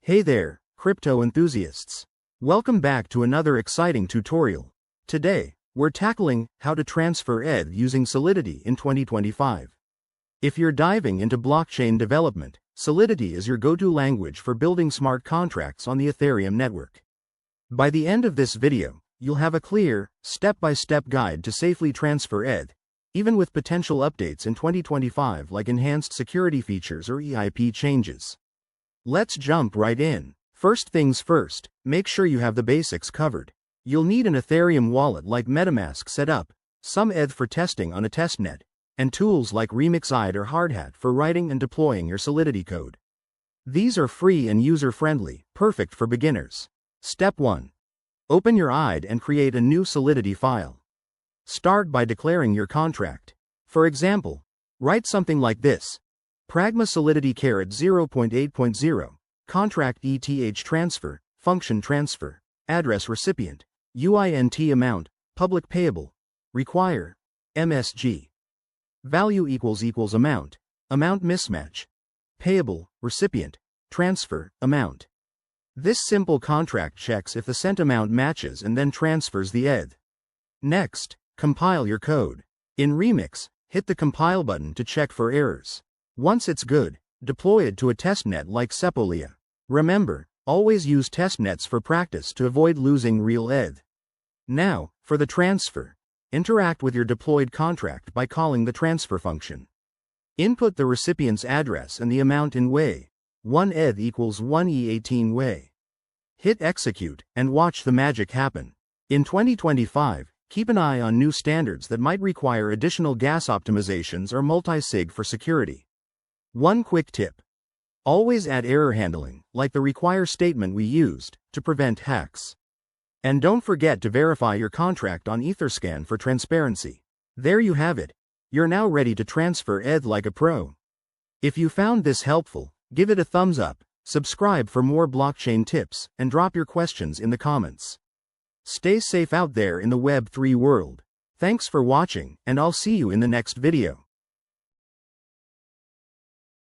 Hey there, crypto enthusiasts. Welcome back to another exciting tutorial. Today, we're tackling how to transfer ETH using Solidity in 2025. If you're diving into blockchain development, Solidity is your go-to language for building smart contracts on the Ethereum network. By the end of this video, you'll have a clear, step-by-step guide to safely transfer ETH, even with potential updates in 2025 like enhanced security features or EIP changes. Let's jump right in. First things first, make sure you have the basics covered. You'll need an Ethereum wallet like MetaMask set up, some ETH for testing on a testnet, and tools like Remixite or Hardhat for writing and deploying your Solidity code. These are free and user-friendly, perfect for beginners. Step 1. Open your IDE and create a new Solidity file. Start by declaring your contract. For example, write something like this: Pragma Solidity 0.8.0, Contract ETH transfer, Function transfer, Address recipient, UINT amount, Public payable, Require, MSG. Value == amount, Amount mismatch, Payable, recipient, Transfer, amount. This simple contract checks if the sent amount matches and then transfers the ETH. Next, compile your code. In Remix, hit the compile button to check for errors. Once it's good, deploy it to a testnet like Sepolia. Remember, always use testnets for practice to avoid losing real ETH. Now, for the transfer. Interact with your deployed contract by calling the transfer function. Input the recipient's address and the amount in Wei. 1 ETH = 1 E18 Wei. Hit execute, and watch the magic happen. In 2025, keep an eye on new standards that might require additional gas optimizations or multi-sig for security. One quick tip. Always add error handling, like the require statement we used, to prevent hacks. And don't forget to verify your contract on Etherscan for transparency. There you have it. You're now ready to transfer ETH like a pro. If you found this helpful, give it a thumbs up, subscribe for more blockchain tips, and drop your questions in the comments. Stay safe out there in the Web3 world. Thanks for watching, and I'll see you in the next video.